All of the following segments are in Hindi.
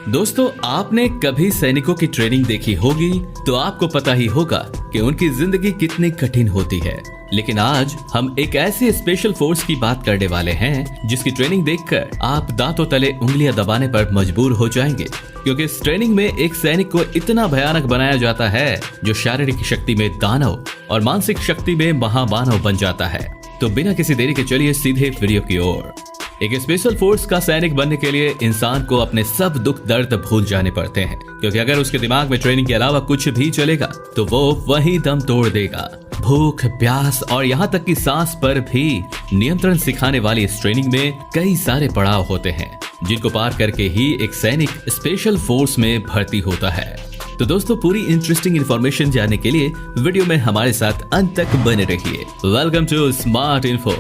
दोस्तों, आपने कभी सैनिकों की ट्रेनिंग देखी होगी तो आपको पता ही होगा कि उनकी जिंदगी कितनी कठिन होती है। लेकिन आज हम एक ऐसे स्पेशल फोर्स की बात करने वाले हैं जिसकी ट्रेनिंग देखकर आप दांतों तले उंगलियां दबाने पर मजबूर हो जाएंगे, क्योंकि इस ट्रेनिंग में एक सैनिक को इतना भयानक बनाया जाता है जो शारीरिक शक्ति में दानव और मानसिक शक्ति में महामानव बन जाता है। तो बिना किसी देरी के चलिए सीधे वीडियो की ओर। एक स्पेशल फोर्स का सैनिक बनने के लिए इंसान को अपने सब दुख दर्द भूल जाने पड़ते हैं, क्योंकि अगर उसके दिमाग में ट्रेनिंग के अलावा कुछ भी चलेगा तो वो वही दम तोड़ देगा। भूख, प्यास और यहाँ तक कि सांस पर भी नियंत्रण सिखाने वाली इस ट्रेनिंग में कई सारे पड़ाव होते हैं, जिनको पार करके ही एक सैनिक स्पेशल फोर्स में भर्ती होता है। तो दोस्तों, पूरी इंटरेस्टिंग इन्फॉर्मेशन जानने के लिए वीडियो में हमारे साथ अंत तक बने रहिए। Welcome to smart info.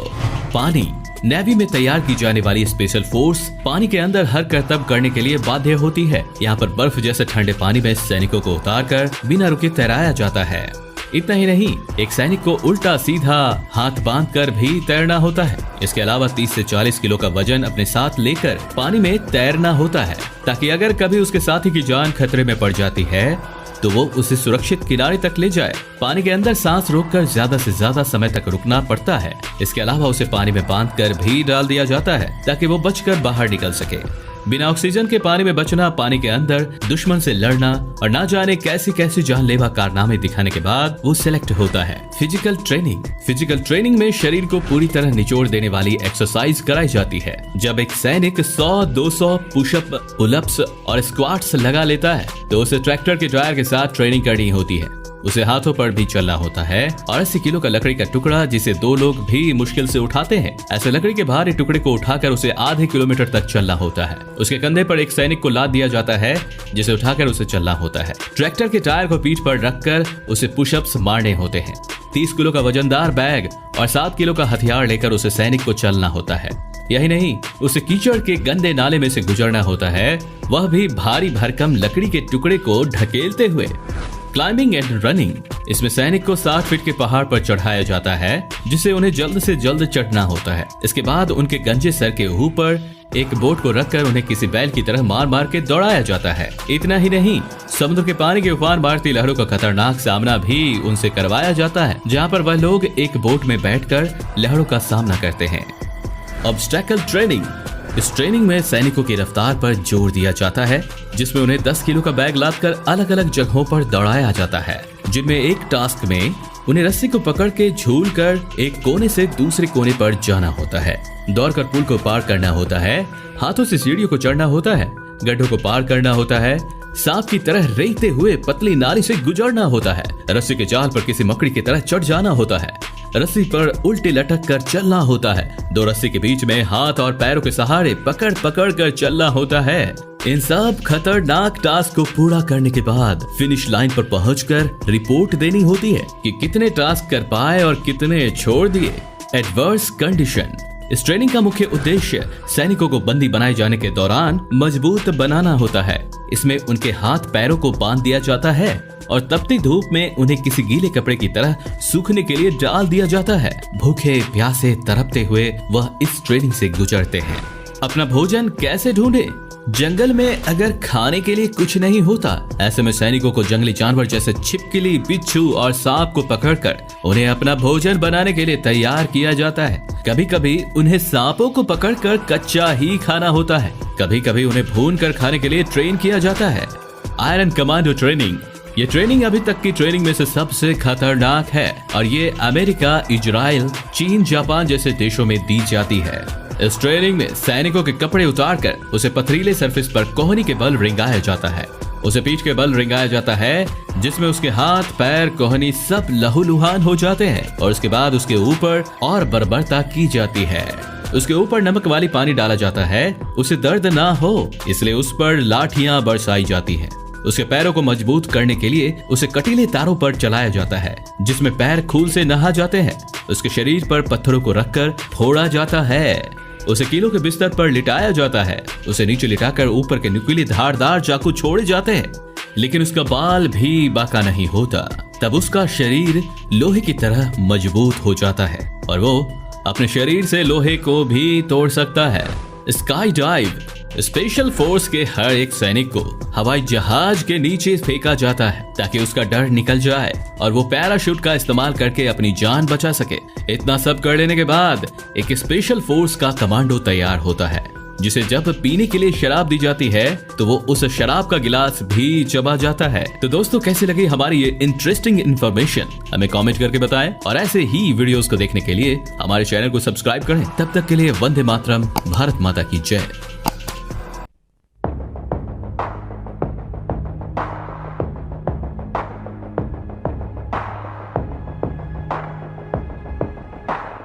पानी। नेवी में तैयार की जाने वाली स्पेशल फोर्स पानी के अंदर हर करतब करने के लिए बाध्य होती है। यहाँ पर बर्फ जैसे ठंडे पानी में सैनिकों को उतारकर बिना रुके तैराया जाता है। इतना ही नहीं, एक सैनिक को उल्टा सीधा हाथ बांधकर भी तैरना होता है। इसके अलावा 30 से 40 किलो का वजन अपने साथ लेकर पानी में तैरना होता है, ताकि अगर कभी उसके साथी की जान खतरे में पड़ जाती है तो वो उसे सुरक्षित किनारे तक ले जाए। पानी के अंदर सांस रोककर ज्यादा से ज्यादा समय तक रुकना पड़ता है। इसके अलावा उसे पानी में बांधकर भी डाल दिया जाता है ताकि वो बचकर बाहर निकल सके। बिना ऑक्सीजन के पानी में बचना, पानी के अंदर दुश्मन से लड़ना और ना जाने कैसी कैसी जानलेवा कारनामे दिखाने के बाद वो सिलेक्ट होता है। Physical training. फिजिकल ट्रेनिंग में शरीर को पूरी तरह निचोड़ देने वाली एक्सरसाइज कराई जाती है। जब एक सैनिक 100-200 पुशअप, पुलअप्स और स्क्वाट्स लगा लेता है तो उसे ट्रैक्टर के टायर के साथ ट्रेनिंग करनी होती है। उसे हाथों पर भी चलना होता है और 80 किलो का लकड़ी का टुकड़ा, जिसे 2 लोग भी मुश्किल से उठाते हैं, ऐसे लकड़ी के भारी टुकड़े को उठाकर उसे आधे किलोमीटर तक चलना होता है। उसके कंधे पर एक सैनिक को लाद दिया जाता है, जिसे उठाकर उसे चलना होता है। ट्रैक्टर के टायर को पीठ पर रखकर उसे पुशअप्स मारने होते हैं। 30 किलो का वजनदार बैग और 7 किलो का हथियार लेकर उसे सैनिक को चलना होता है। यही नहीं, उसे कीचड़ के गंदे नाले में से गुजरना होता है, वह भी भारी भरकम लकड़ी के टुकड़े को ढकेलते हुए। Climbing and running. इसमें सैनिक को 60 फीट के पहाड़ पर चढ़ाया जाता है, जिसे उन्हें जल्द से जल्द चढ़ना होता है। इसके बाद उनके गंजे सर के ऊपर एक बोट को रखकर उन्हें किसी बैल की तरह मार मार के दौड़ाया जाता है। इतना ही नहीं, समुद्र के पानी के उफान मारती लहरों का खतरनाक सामना भी उनसे करवाया जाता है, जहाँ पर वह लोग एक बोट में बैठकर लहरों का सामना करते हैं। Obstacle training. इस ट्रेनिंग में सैनिकों की रफ्तार पर जोर दिया जाता है, जिसमें उन्हें 10 किलो का बैग लादकर अलग अलग जगहों पर दौड़ाया जाता है, जिनमें एक टास्क में उन्हें रस्सी को पकड़ के झूल कर एक कोने से दूसरे कोने पर जाना होता है। दौड़कर पुल को पार करना होता है, हाथों से सीढ़ियों को चढ़ना होता है, गड्ढों को पार करना होता है, सांप की तरह रेंगते हुए पतली नाली से गुजरना होता है, रस्सी के जाल पर किसी मकड़ी की तरह चढ़ जाना होता है, रस्सी पर उल्टे लटक कर चलना होता है, 2 रस्सी के बीच में हाथ और पैरों के सहारे पकड़ पकड़ कर चलना होता है। इन सब खतरनाक टास्क को पूरा करने के बाद फिनिश लाइन पर पहुंचकर रिपोर्ट देनी होती है कि कितने टास्क कर पाए और कितने छोड़ दिए। Adverse condition. इस ट्रेनिंग का मुख्य उद्देश्य सैनिकों को बंदी बनाए जाने के दौरान मजबूत बनाना होता है। इसमें उनके हाथ पैरों को बांध दिया जाता है और तपती धूप में उन्हें किसी गीले कपड़े की तरह सूखने के लिए डाल दिया जाता है। भूखे प्यासे तड़पते हुए वह इस ट्रेनिंग से गुजरते हैं। अपना भोजन कैसे ढूंढे? जंगल में अगर खाने के लिए कुछ नहीं होता, ऐसे में सैनिकों को जंगली जानवर जैसे छिपकली, बिच्छू और सांप को पकड़कर उन्हें अपना भोजन बनाने के लिए तैयार किया जाता है। कभी कभी उन्हें सांपों को पकड़कर कच्चा ही खाना होता है, कभी कभी उन्हें भून कर खाने के लिए ट्रेन किया जाता है। Iron commando training. ये ट्रेनिंग अभी तक की ट्रेनिंग में से सबसे खतरनाक है और ये अमेरिका, इजराइल, चीन, जापान जैसे देशों में दी जाती है। इस ट्रेनिंग में सैनिकों के कपड़े उतारकर उसे पथरीले सरफेस पर कोहनी के बल रिंगाया जाता है। उसे पीठ के बल रिंगाया जाता है, जिसमें उसके हाथ, पैर, कोहनी सब लहूलुहान हो जाते हैं और उसके बाद उसके ऊपर और बर्बरता की जाती है। उसके ऊपर नमक वाली पानी डाला जाता है, उसे दर्द ना हो इसलिए उस पर लाठियां बरसाई जाती हैं। उसके पैरों को मजबूत करने के लिए उसे कटीले तारों पर चलाया जाता है, जिसमें पैर खून से नहा जाते हैं। उसके शरीर पर पत्थरों को रखकर फोड़ा जाता है। उसे कीलों के बिस्तर पर लिटाया जाता है। उसे नीचे लिटाकर ऊपर के नुकीले धारदार चाकू छोड़े जाते हैं, लेकिन उसका बाल भी बाका नहीं होता। तब उसका शरीर लोहे की तरह मजबूत हो जाता है और वो अपने शरीर से लोहे को भी तोड़ सकता है। Sky dive. स्पेशल फोर्स के हर एक सैनिक को हवाई जहाज के नीचे फेंका जाता है ताकि उसका डर निकल जाए और वो पैराशूट का इस्तेमाल करके अपनी जान बचा सके। इतना सब कर लेने के बाद एक स्पेशल फोर्स का कमांडो तैयार होता है, जिसे जब पीने के लिए शराब दी जाती है तो वो उस शराब का गिलास भी चबा जाता है। तो दोस्तों, कैसे लगी हमारी ये इंटरेस्टिंग इन्फॉर्मेशन, हमें कमेंट करके बताएं और ऐसे ही वीडियोस को देखने के लिए हमारे चैनल को सब्सक्राइब करें। तब तक के लिए वंदे मातरम, भारत माता की जय।